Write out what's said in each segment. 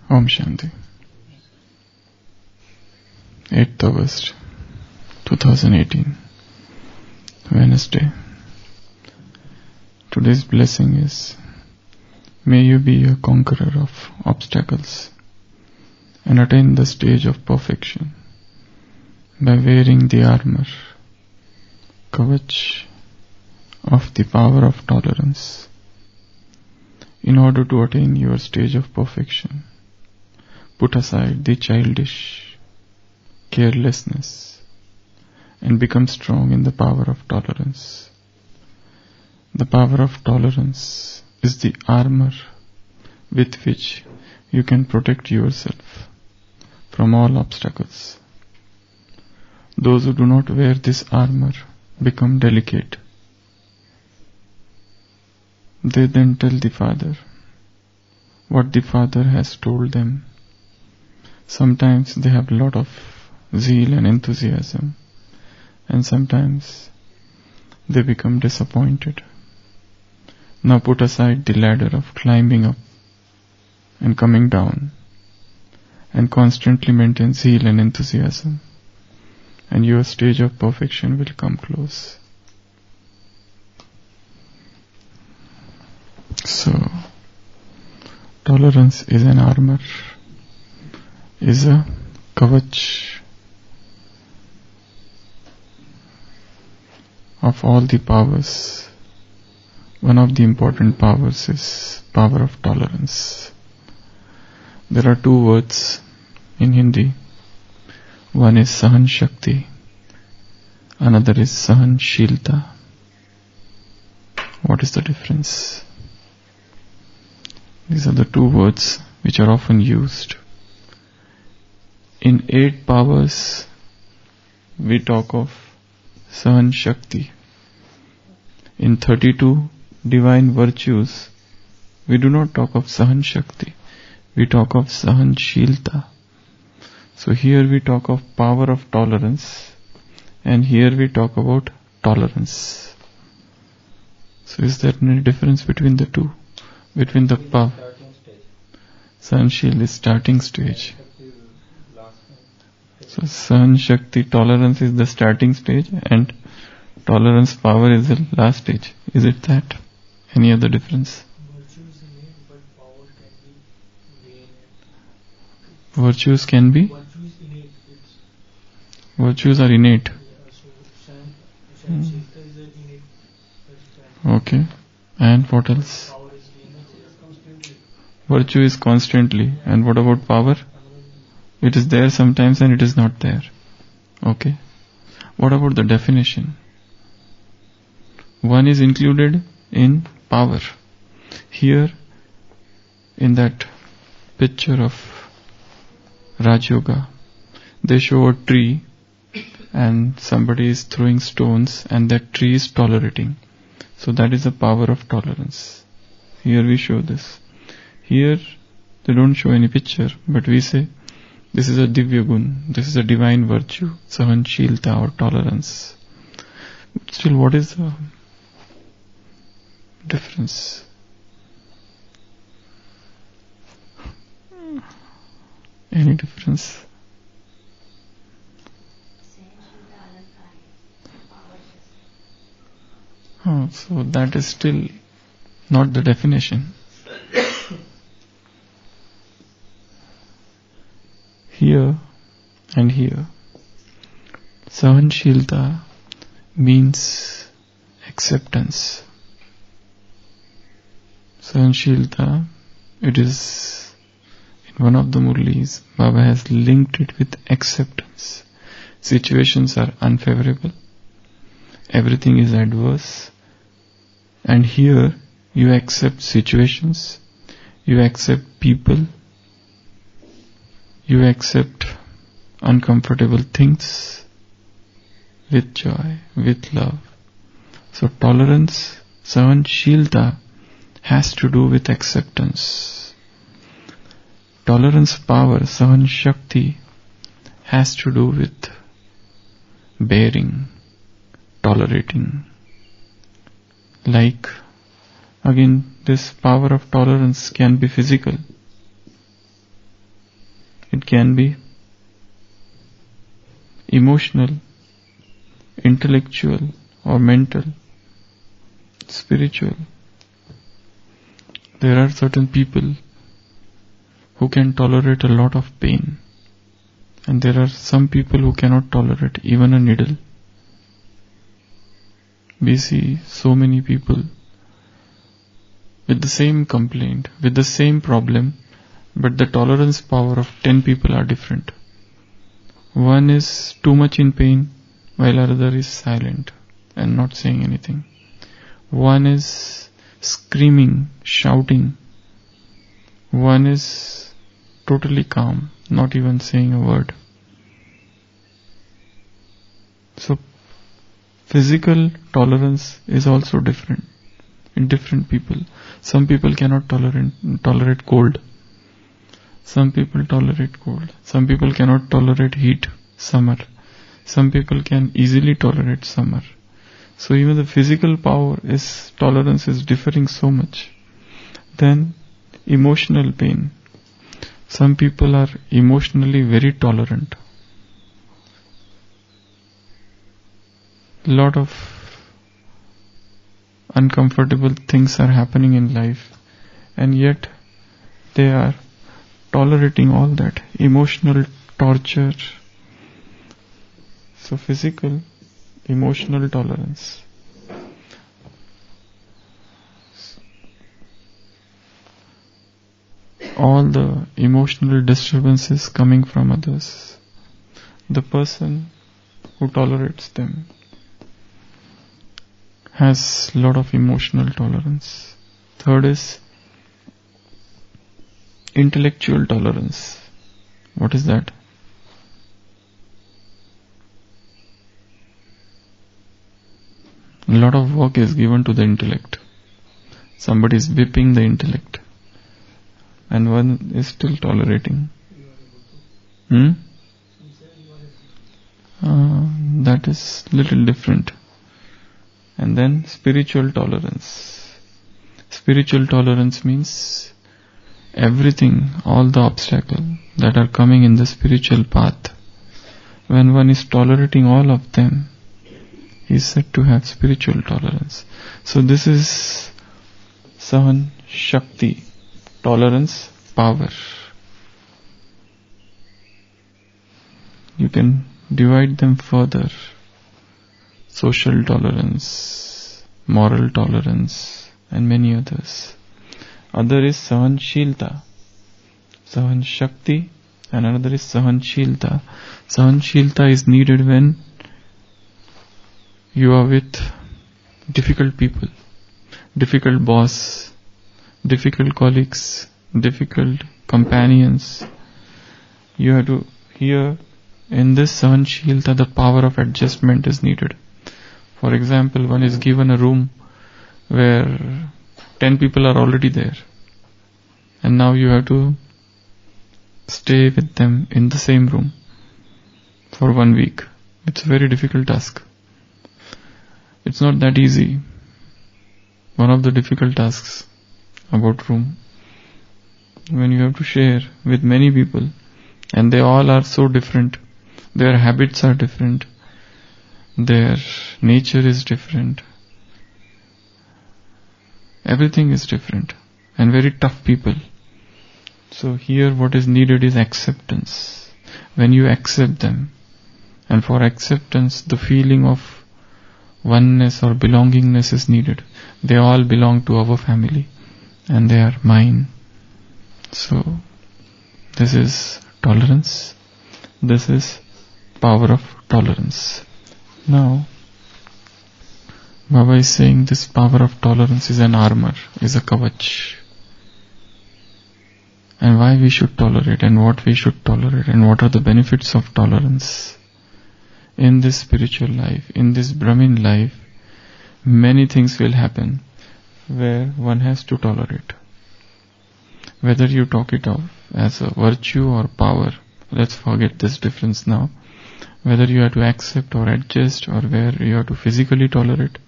Om Shanti. 8th August 2018, Wednesday. Today's blessing is, may you be a conqueror of obstacles and attain the stage of perfection by wearing the armor, kavach, of the power of tolerance. In order to attain your stage of perfection, put aside the childish carelessness and become strong in the power of tolerance. The power of tolerance is the armor with which you can protect yourself from all obstacles. Those who do not wear this armor become delicate. They then tell the Father what the Father has told them. Sometimes they have a lot of zeal and enthusiasm, and sometimes they become disappointed. Now put aside the ladder of climbing up and coming down, and constantly maintain zeal and enthusiasm, and your stage of perfection will come close. So, tolerance is an armor, is a kavach of all the powers. One of the important powers is power of tolerance. There are two words in Hindi. One is sahan shakti, another is sahanshilta. What is the difference? These are the two words which are often used. In 8 powers, we talk of Sahan Shakti. In 32 divine virtues, we do not talk of Sahan Shakti. We talk of Sahanshilta. So here we talk of power of tolerance, and here we talk about tolerance. So is there any difference between the two? Between the power? Sahanshil is starting stage. So Sahan Shakti, tolerance is the starting stage, and tolerance power is the last stage. Is it that? Any other difference? Virtues can be? Virtues are innate. Okay. And what else? Virtue is constantly. And what about power? It is there sometimes and it is not there. Okay. What about the definition? One is included in power. Here, in that picture of Rajyoga, they show a tree and somebody is throwing stones and that tree is tolerating. So that is the power of tolerance. Here we show this. Here they don't show any picture, but we say this is a divya gun, this is a divine virtue, sahanshilta or tolerance. Still, what is the difference? Any difference? Oh, so that is still not the definition. Here and here, sahanshilta means acceptance. Sahanshilta, it is in one of the Murlis, Baba has linked it with acceptance. Situations are unfavorable, everything is adverse, and here you accept situations, you accept people, you accept uncomfortable things with joy, with love. So tolerance, sahanshilta, has to do with acceptance. Tolerance power, sahan shakti, has to do with bearing, tolerating. Like, again, this power of tolerance can be physical. It can be emotional, intellectual, or mental, spiritual. There are certain people who can tolerate a lot of pain, and there are some people who cannot tolerate even a needle. We see so many people with the same complaint, with the same problem, but the tolerance power of 10 people are different. One is too much in pain, while another is silent and not saying anything. One is screaming, shouting. One is totally calm, not even saying a word. So, physical tolerance is also different in different people. Some people cannot tolerate cold. Some people tolerate cold. Some people cannot tolerate heat, summer. Some people can easily tolerate summer. So even the physical tolerance is differing so much. Then emotional pain. Some people are emotionally very tolerant. Lot of uncomfortable things are happening in life, and yet they are tolerating all that emotional torture. So physical, emotional tolerance. All the emotional disturbances coming from others. The person who tolerates them has a lot of emotional tolerance. Third is intellectual tolerance. What is that? A lot of work is given to the intellect. Somebody is whipping the intellect, and one is still tolerating. That is little different. And then spiritual tolerance. Spiritual tolerance means everything, all the obstacles that are coming in the spiritual path. When one is tolerating all of them, he is said to have spiritual tolerance. So this is Sahan Shakti, tolerance, power. You can divide them further. Social tolerance, moral tolerance, and many others. Other is Sahanshilta, Sahan Shakti, and another is Sahanshilta. Sahanshilta is needed when you are with difficult people, difficult boss, difficult colleagues, difficult companions. You have to hear in this Sahanshilta the power of adjustment is needed. For example, one is given a room where 10 people are already there, and now you have to stay with them in the same room for 1 week. It's a very difficult task. It's not that easy. One of the difficult tasks about room, when you have to share with many people, and they all are so different. Their habits are different. Their nature is different. Everything is different, and very tough people. So here what is needed is acceptance. When you accept them, and for acceptance the feeling of oneness or belongingness is needed. They all belong to our family, and they are mine. So this is tolerance. This is power of tolerance. Now, Baba is saying this power of tolerance is an armor, is a kavach. And why we should tolerate, and what we should tolerate, and what are the benefits of tolerance. In this spiritual life, in this Brahmin life, many things will happen where one has to tolerate. Whether you talk it of as a virtue or power, let's forget this difference now. Whether you have to accept or adjust, or where you have to physically tolerate,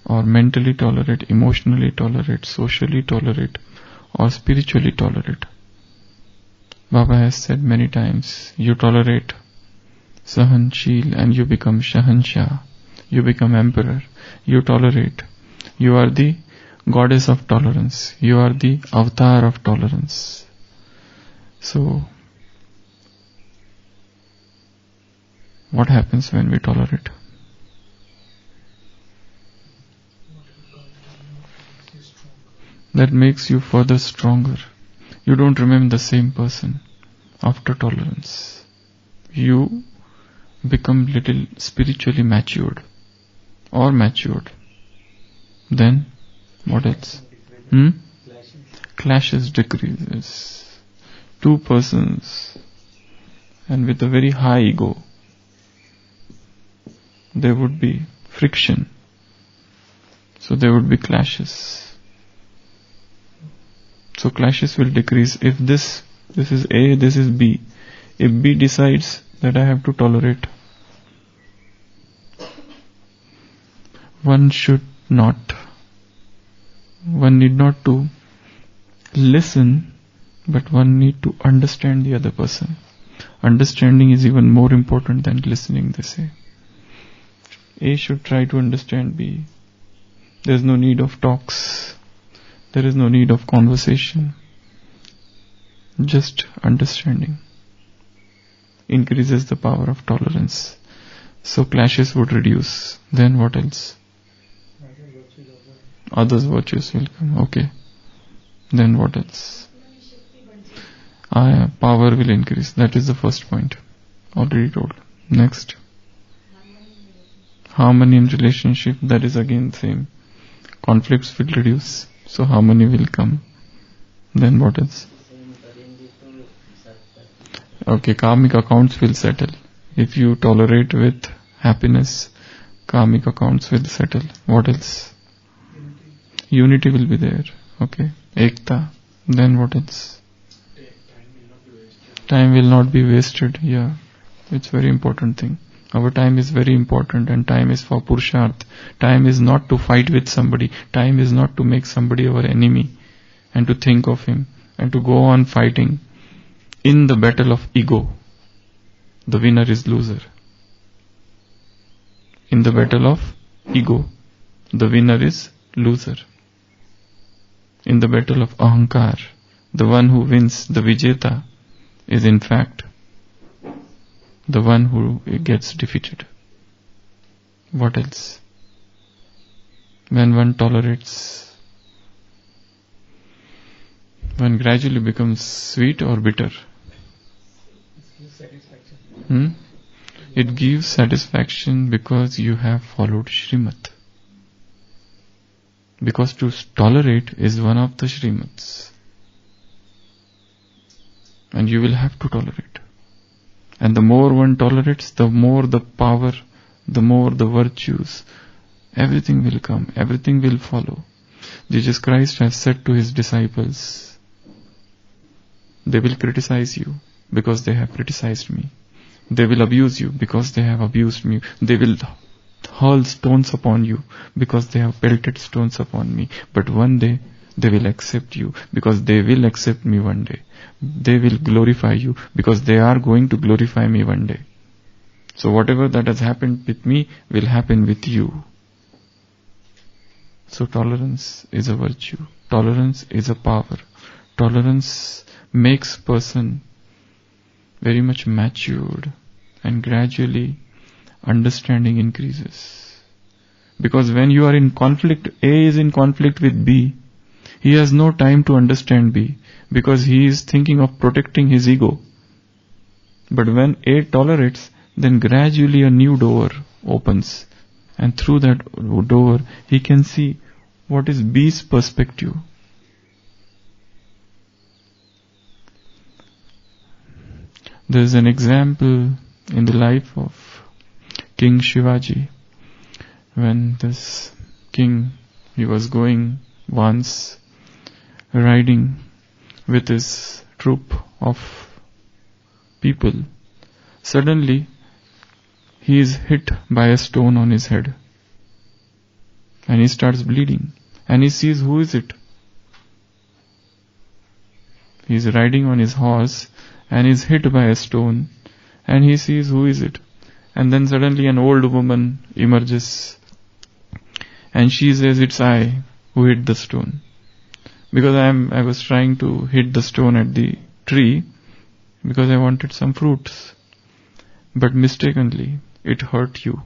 or mentally tolerate, emotionally tolerate, socially tolerate, or spiritually tolerate. Baba has said many times, you tolerate Sahanshil and you become Shahanshah. You become emperor. You tolerate. You are the goddess of tolerance. You are the avatar of tolerance. So, what happens when we tolerate? That makes you further stronger. You don't remain the same person after tolerance. You become little spiritually matured or matured. Then, what else? Clashes decreases. Two persons and with a very high ego, there would be friction. So there would be clashes. So clashes will decrease if this is A, this is B. If B decides that I have to tolerate, one need not to listen, but one need to understand the other person. Understanding is even more important than listening, they say. A should try to understand B. There is no need of talks. There is no need of conversation. Just understanding increases the power of tolerance. So clashes would reduce. Then what else? Others' virtues will come. Okay. Then what else? Power will increase. That is the first point. Already told. Next. Harmony in relationship. That is again same. Conflicts will reduce. So harmony will come. Then what else? Okay, karmic accounts will settle. If you tolerate with happiness, karmic accounts will settle. What else? Unity will be there. Okay. Ekta. Then what else? Time will not be wasted. Yeah. It's very important thing. Our time is very important and time is for Purusharth. Time is not to fight with somebody. Time is not to make somebody our enemy and to think of him and to go on fighting. In the battle of ego, the winner is loser. In the battle of ego, the winner is loser. In the battle of ahankar, the one who wins, the vijeta, is in fact the one who gets defeated. What else? When one tolerates, one gradually becomes sweet or bitter. It gives satisfaction because you have followed Srimad. Because to tolerate is one of the Srimads. And you will have to tolerate. And the more one tolerates, the more the power, the more the virtues, everything will come, everything will follow. Jesus Christ has said to his disciples, they will criticize you because they have criticized me. They will abuse you because they have abused me. They will hurl stones upon you because they have pelted stones upon me. But one day they will accept you because they will accept me one day. They will glorify you because they are going to glorify me one day. So whatever that has happened with me will happen with you. So tolerance is a virtue. Tolerance is a power. Tolerance makes person very much matured and gradually understanding increases. Because when you are in conflict, A is in conflict with B, he has no time to understand B because he is thinking of protecting his ego. But when A tolerates, then gradually a new door opens, and through that door he can see what is B's perspective. There is an example in the life of King Shivaji. When this king, he was going once riding with his troop of people. Suddenly, he is hit by a stone on his head. And he starts bleeding. And he sees, who is it? He's riding on his horse and is hit by a stone, and he sees who is it. And then suddenly an old woman emerges and she says, "It's I who hit the stone. Because I was trying to hit the stone at the tree because I wanted some fruits. But mistakenly, it hurt you.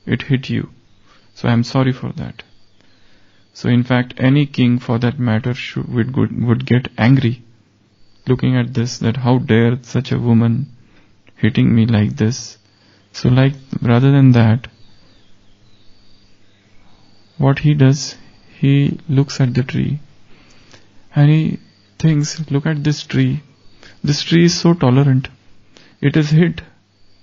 It hit you. So I'm sorry for that." So in fact, any king for that matter would get angry looking at this, that how dare such a woman hitting me like this. So rather than that, what he does, he looks at the tree and he thinks, look at this tree. This tree is so tolerant. It is hit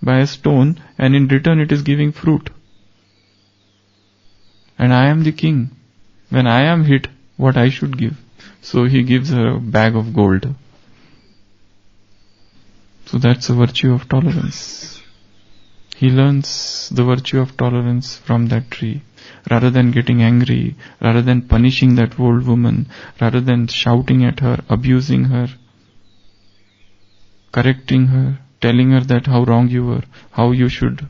by a stone and in return it is giving fruit. And I am the king. When I am hit, what I should give? So he gives her a bag of gold. So that's a virtue of tolerance. He learns the virtue of tolerance from that tree. Rather than getting angry, rather than punishing that old woman, rather than shouting at her, abusing her, correcting her, telling her that how wrong you were, how you should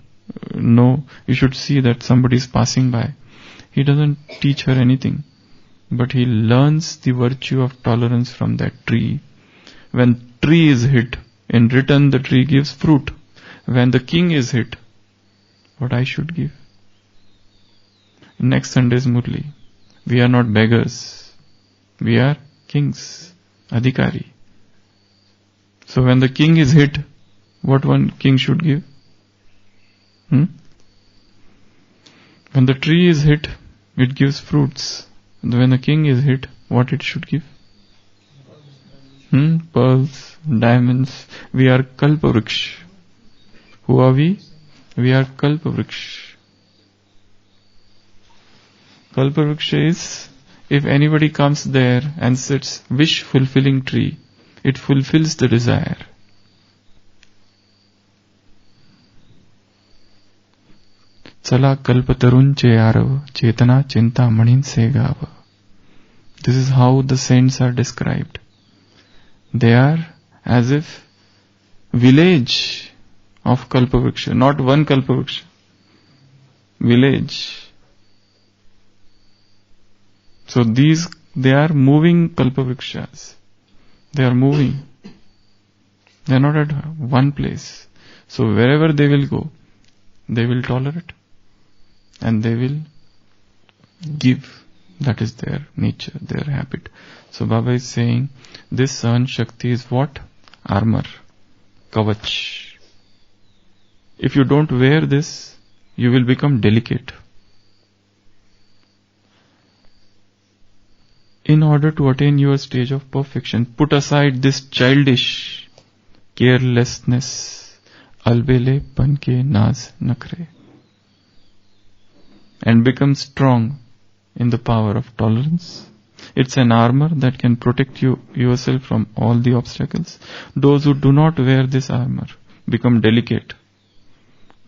know, you should see that somebody is passing by. He doesn't teach her anything, but he learns the virtue of tolerance from that tree. When tree is hit, in return the tree gives fruit. When the king is hit, what I should give? Next Sunday's Murli, we are not beggars, we are kings, adhikari. So when the king is hit, what one king should give? When the tree is hit, it gives fruits. And when the king is hit, what it should give? Pearls, diamonds. We are kalpavriksha. Who are we? We are kalpavriksha. Kalpavriksha is, if anybody comes there and sits, wish-fulfilling tree, it fulfills the desire. Chala kalpatarun cheyarav, chetana chinta manin segava. This is how the saints are described. They are as if village of kalpavriksha, not one kalpavriksha. Village. So they are moving kalpavrikshas. They are moving. They are not at one place. So wherever they will go, they will tolerate and they will give. That is their nature, their habit. So Baba is saying, this Sahan Shakti is what? Armor. Kavach. If you don't wear this, you will become delicate. In order to attain your stage of perfection, put aside this childish carelessness, albele panke naz nakre, and become strong in the power of tolerance. It's an armor that can protect yourself from all the obstacles. Those who do not wear this armor become delicate.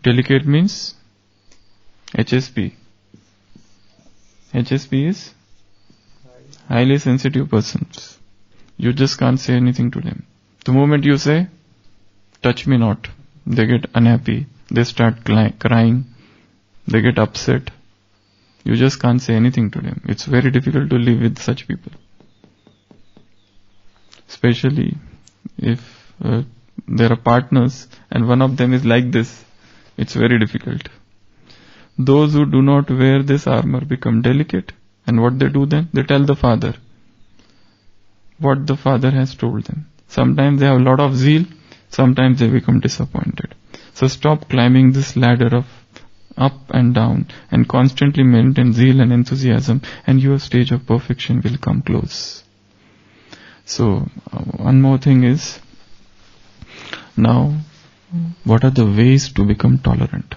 Delicate means HSP. HSP is highly sensitive persons. You just can't say anything to them. The moment you say, touch me not, they get unhappy. They start crying. They get upset. You just can't say anything to them. It's very difficult to live with such people. Especially if there are partners and one of them is like this, it's very difficult. Those who do not wear this armor become delicate. And what they do then? They tell the father what the father has told them. Sometimes they have a lot of zeal, sometimes they become disappointed. So stop climbing this ladder of up and down and constantly maintain zeal and enthusiasm, and your stage of perfection will come close. So one more thing is, now what are the ways to become tolerant?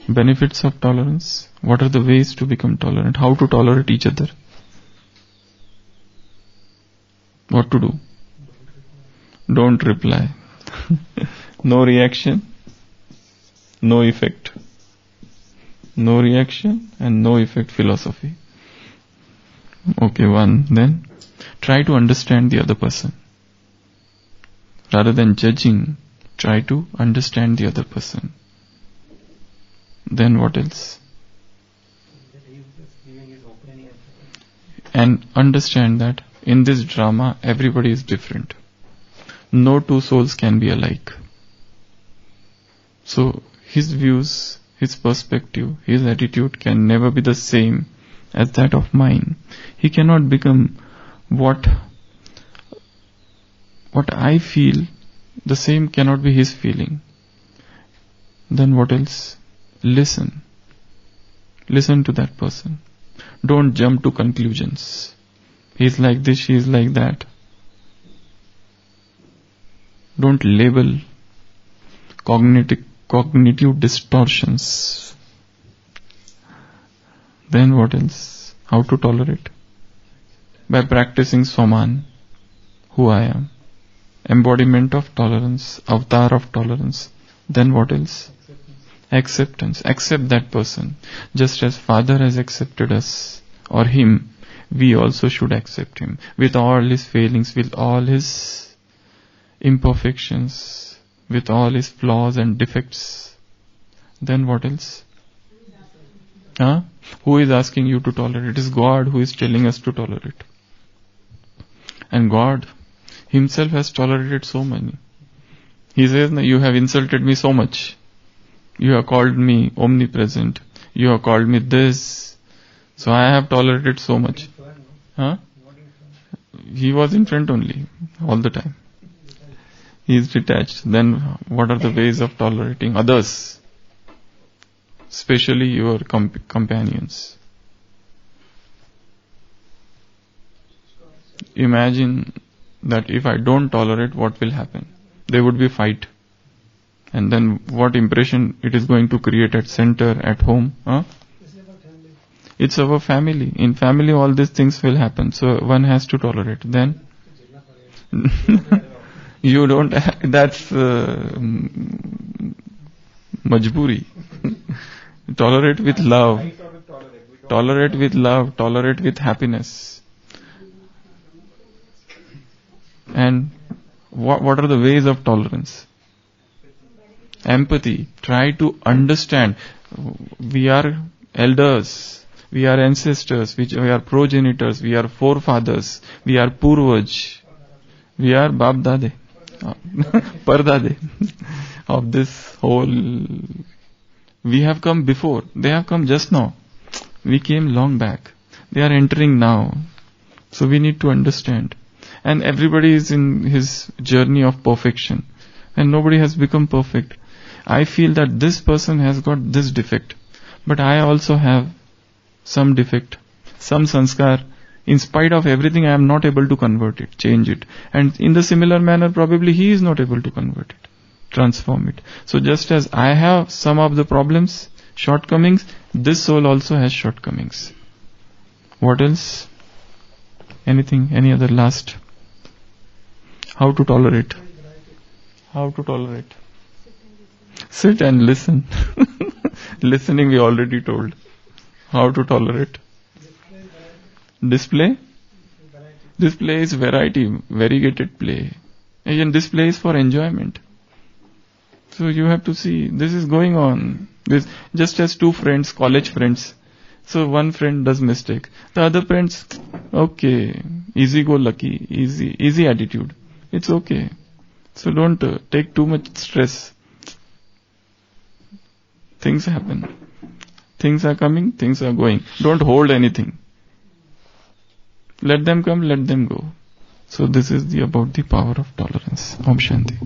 Benefits of tolerance. What are the ways to become tolerant? How to tolerate each other? What to do? Don't reply. No reaction, no effect. No reaction and no effect philosophy. Okay, one. Then try to understand the other person. Rather than judging, try to understand the other person. Then what else? And understand that in this drama, everybody is different. No two souls can be alike. So his views, his perspective, his attitude can never be the same as that of mine. He cannot become what I feel, the same cannot be his feeling. Then what else? Listen. Listen to that person. Don't jump to conclusions. He's like this, she is like that. Don't label cognitive distortions. Then what else? How to tolerate? By practicing Swaman, who I am. Embodiment of tolerance, avatar of tolerance. Then what else? Acceptance. Accept that person. Just as Father has accepted us or him, we also should accept him. With all his failings, with all his imperfections, with all his flaws and defects. Then what else? Who is asking you to tolerate? It is God who is telling us to tolerate. And God himself has tolerated so many. He says, you have insulted me so much. You have called me omnipresent. You have called me this. So I have tolerated so much. He was in front only, all the time. He is detached. Then what are the ways of tolerating others? Especially your companions. Imagine that if I don't tolerate, what will happen? There would be fight. And then what impression it is going to create at center, at home? It's our family. In family all these things will happen. So one has to tolerate. Then you don't, that's majburi. Tolerate with love. Tolerate with love. Tolerate with happiness. And what are the ways of tolerance? Empathy. Try to understand. We are elders. We are ancestors. We are progenitors. We are forefathers. We are purvaj. We are Bab Dade. Pardade. Of this whole. We have come before. They have come just now. We came long back. They are entering now. So we need to understand. And everybody is in his journey of perfection. And nobody has become perfect. I feel that this person has got this defect. But I also have some defect. Some sanskar. In spite of everything, I am not able to convert it, change it. And in the similar manner, probably he is not able to convert it, transform it. So just as I have some of the problems, shortcomings, this soul also has shortcomings. What else? Anything? Any other last? How to tolerate? How to tolerate? Sit and listen. Listening we already told. How to tolerate? Display? Display is variety, variegated play. And display is for enjoyment. So you have to see, this is going on. This, just as two friends, college friends. So one friend does mistake. The other friends, okay, easy go lucky, easy attitude. It's okay. So don't take too much stress. Things happen. Things are coming, things are going. Don't hold anything. Let them come, let them go. So this is about the power of tolerance. Om Shanti.